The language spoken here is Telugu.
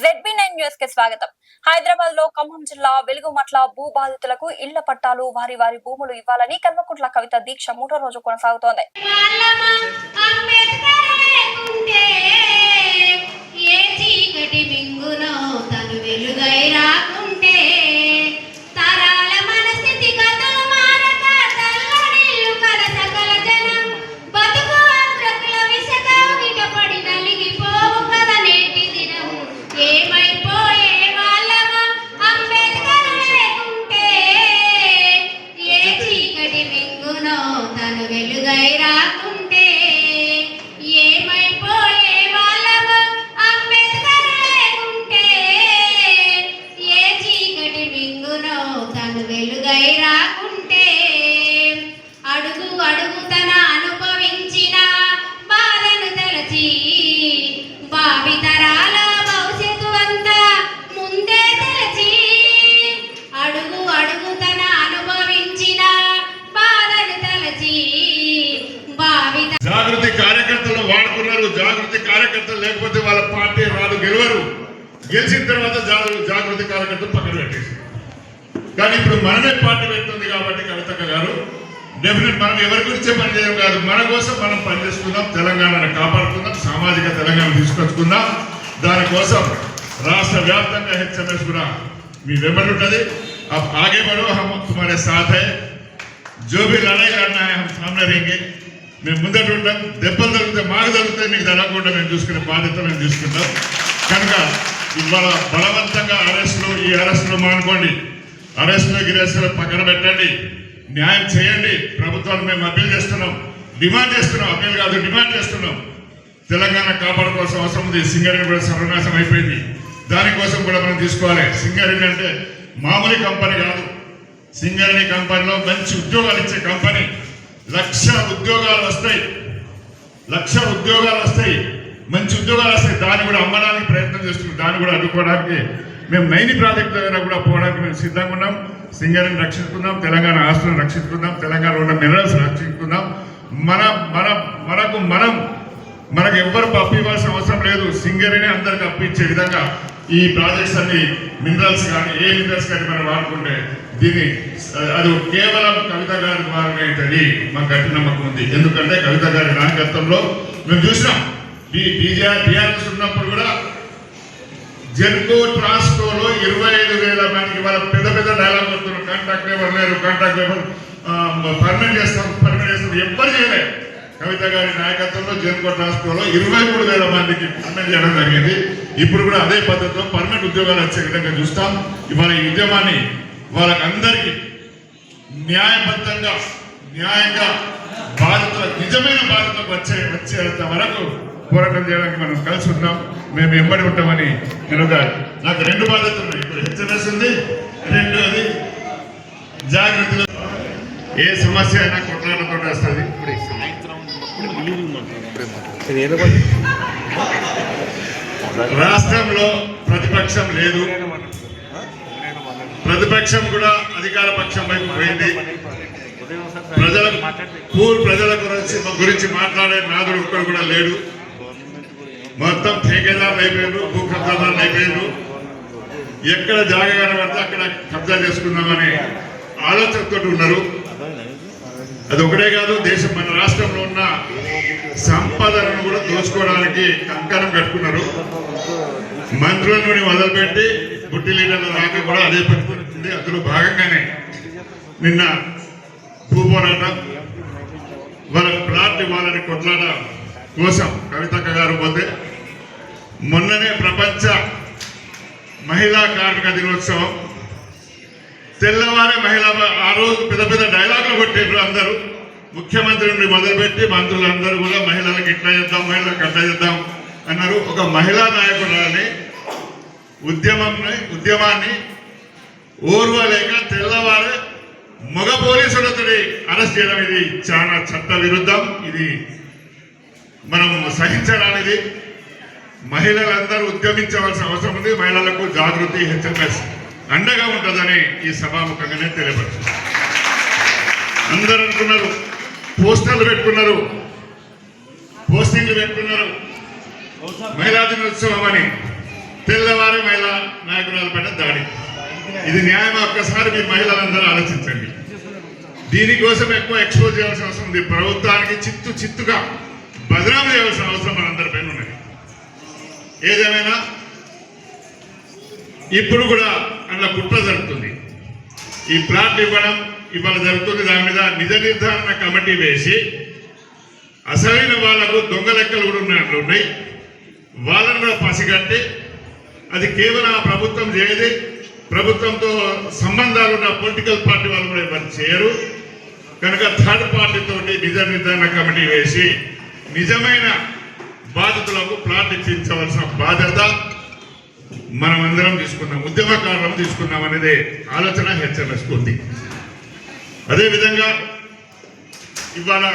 ZB9 న్యూస్ కి స్వాగతం. హైదరాబాద్ లో ఖమ్మం జిల్లా వెలుగుమట్ల భూ బాధితులకు ఇళ్ల పట్టాలు వారి భూములు ఇవ్వాలని కల్వకుంట్ల కవిత దీక్ష 3వ రోజు కొనసాగుతోంది. జాగృతి కార్యకర్తలు వాడుకున్నారు. జాగృతి కార్యకర్తలు లేకపోతే వాళ్ళ పార్టీ రాదు, గెలవరు. గెలిచిన తర్వాత జాగృతి కార్యకర్తలు పక్కన పెట్టేసి, కానీ ఇప్పుడు మనమే పార్టీ పెడుతుంది కాబట్టి కవితక్క గారు డెఫినెట్ మనం ఎవరి గురించే పనిచేయడం కాదు, మన కోసం మనం పనిచేసుకుందాం, తెలంగాణను కాపాడుకుందాం, సామాజిక తెలంగాణ తీసుకొచ్చుకుందాం. దానికోసం రాష్ట్ర వ్యాప్తంగా హెచ్ఎంఎస్ కూడా మీ వెంబడి ఉంటుంది. अब आगे बढ़ो, हम तुम्हारे साथ है, जो भी लड़ाई लड़ना है हम सामने रहेंगे. మేము ముందట ఉంటాం. దెబ్బలు తగ్గితే మాకు తగ్గితే మీకు తగ్గకుండా మేము చూసుకునే బాధ్యత మేము తీసుకుంటాం. కనుక ఇవాళ బలవంతంగా ఈ అరెస్టులు మానుకోండి, అరెస్టులు పక్కన పెట్టండి, న్యాయం చేయండి. ప్రభుత్వాన్ని మేము అప్పీల్ చేస్తున్నాం, డిమాండ్ చేస్తున్నాం. అప్పీల్ కాదు, డిమాండ్ చేస్తున్నాం. తెలంగాణ కాపాడుకోవాల్సిన అవసరం ఉంది. సింగరేణి కూడా సర్వనాశం అయిపోయింది, దానికోసం కూడా మనం తీసుకోవాలి. సింగరేణి అంటే మామూలు కంపెనీ కాదు. సింగరేణి కంపెనీలో మంచి ఉద్యోగాలు ఇచ్చే కంపెనీ. 1,00,000 ఉద్యోగాలు వస్తాయి, 1,00,000 ఉద్యోగాలు వస్తాయి, మంచి ఉద్యోగాలు వస్తాయి. దాన్ని కూడా అమ్మడానికి ప్రయత్నం చేస్తున్నాం. దాన్ని కూడా అడ్డుకోవడానికి మేము నైని ప్రాజెక్టు దగ్గర కూడా పోవడానికి మేము సిద్ధంగా ఉన్నాం. సింగరేణిని రక్షించుకుందాం, తెలంగాణ ఆస్తులను రక్షించుకుందాం, తెలంగాణలో ఉన్న మినరల్స్ రక్షించుకుందాం. మనకు ఎవ్వరు అప్పు ఇవ్వాల్సిన అవసరం లేదు. సింగరేణి అందరికి అప్పిచ్చే విధంగా ఈ ప్రాజెక్ట్స్ అన్ని మినరల్స్ కానీ ఏ మినరల్స్ కానీ మనం వాడుకుంటే దీన్ని అది కేవలం కవిత గారి ద్వారానే అవుతుంది. మాకు గట్టి నమ్మకం ఉంది. ఎందుకంటే కవిత గారి నాయకత్వంలో మేము చూసినాం. టీఆర్ఎస్ ఉన్నప్పుడు కూడా జెన్కో ట్రాన్స్కోలో 25,000 మందికి వాళ్ళ పెద్ద డైలాగ్ వస్తున్నారు. కాంట్రాక్ట్ లేబర్ లేరు, కాంట్రాక్ట్ లేబర్ పర్మనెంట్ చేస్తాం. ఎవ్వరు చేయలేదు. కవిత గారి నాయకత్వంలో జెన్కో ట్రాన్స్కోలో 23,000 మందికి పర్మనెంట్ చేయడం జరిగింది. ఇప్పుడు కూడా అదే పద్ధతిలో పర్మనెంట్ ఉద్యోగాలు వచ్చే విధంగా చూస్తాం. ఇవాళ ఈ ఉద్యమాన్ని వాళ్ళకందరికీ న్యాయబద్ధంగా న్యాయంగా నిజమైన బాధ్యతకు వచ్చేంత వరకు పోరాటం చేయడానికి మనం కలిసి ఉన్నాం. మేము ఎంబడి ఉంటామని నేను నాకు 2 బాధ్యతలు ఉన్నాయి. ఇప్పుడు హెచ్చరిక ఉంది, రెండోది జాగ్రత్తలు. ఏ సమస్య అయినా కొట్లాటతో వస్తుంది. రాష్ట్రంలో ప్రతిపక్షం లేదు, ప్రతిపక్షం కూడా అధికార పక్షం వైపు పోయింది. ప్రజల గురించి మాట్లాడే నాదుడు ఒక్కడు కూడా లేడు. మొత్తం ఠేకేదారులు అయిపోయారు, భూ కబ్జాదారులు అయిపోయారు. ఎక్కడ జాగా కనబడితే అక్కడ కబ్జా చేసుకుందామని ఆలోచనతో ఉన్నారు. అది ఒకటే కాదు, మన రాష్ట్రంలో ఉన్న సంపదను కూడా దోచుకోవడానికి కంకణం కట్టుకున్నారు. మంత్రుల నుండి మొదలుపెట్టి బుట్టి లీడర్ల దాకా కూడా అదే పడుతుంది. అందులో భాగంగానే నిన్న భూ పోరాటం, వాళ్ళ ప్లాట్ వాళ్ళని కొట్లాట కోసం కవితక్క గారు పోతే, మొన్ననే ప్రపంచ మహిళా కార్మిక దినోత్సవం. తెల్లవారే ఆ రోజు పెద్ద డైలాగులు కొట్టారు అందరూ. ముఖ్యమంత్రి నుండి మొదలుపెట్టి మంత్రులందరూ కూడా మహిళలకు ఇట్లా చేద్దాం, మహిళలకు అట్లా చేద్దాం అన్నారు. ఒక మహిళా నాయకురాలని ఉద్యమాన్ని ఓర్వలేక తెల్లవారే మగ పోలీసులతో అరెస్ట్ చేయడం ఇది చాలా చట్ట విరుద్ధం. ఇది మనం సహించడానికి మహిళలందరూ ఉద్యమించవలసిన అవసరం ఉంది. మహిళలకు జాగృతి హెచ్ఎంఎస్ అండగా ఉంటుందని ఈ సభాముఖంగానే తెలియపరుస్తుంది. అందరూ అనుకున్నారు, పోస్టర్లు పెట్టుకున్నారు, పోస్టింగ్లు పెట్టుకున్నారు మహిళా దినోత్సవం అని. తెల్లవారి మహిళా నాయకురాలపైన దాడి. ఇది న్యాయం? ఒక్కసారి మీ మహిళలందరూ ఆలోచించండి. దీనికోసం ఎక్కువ ఎక్స్పోజ్ చేయాల్సిన అవసరం ఉంది. ప్రభుత్వానికి చిత్తుగా బదనాం చేయాల్సిన అవసరం మనందరిపైన ఉన్నది. ఏదేమైనా ఇప్పుడు కూడా అందులో కుట్ర జరుగుతుంది. ఈ ప్లాట్ ఇవ్వడం ఇవాళ జరుగుతుంది. దాని మీద నిజ నిర్ధారణ కమిటీ వేసి అసలైన వాళ్లకు దొంగ లెక్కలు కూడా ఉన్నాయి. వాళ్ళను కూడా పసిగట్టి అది కేవలం ఆ ప్రభుత్వం చేయదు, ప్రభుత్వంతో సంబంధాలు ఉన్న పొలిటికల్ పార్టీ వాళ్ళు కూడా ఎవరు చేయరు. కనుక థర్డ్ పార్టీ తోటి నిజ నిర్ధారణ కమిటీ వేసి నిజమైన బాధితులకు ప్లాట్ ఇప్పించవలసిన బాధ్యత మనమందరం తీసుకున్నాం, ఉద్యమకారులను తీసుకున్నాం అనేది ఆలోచన హెచ్చరిస్తుంది. అదేవిధంగా ఇవాళ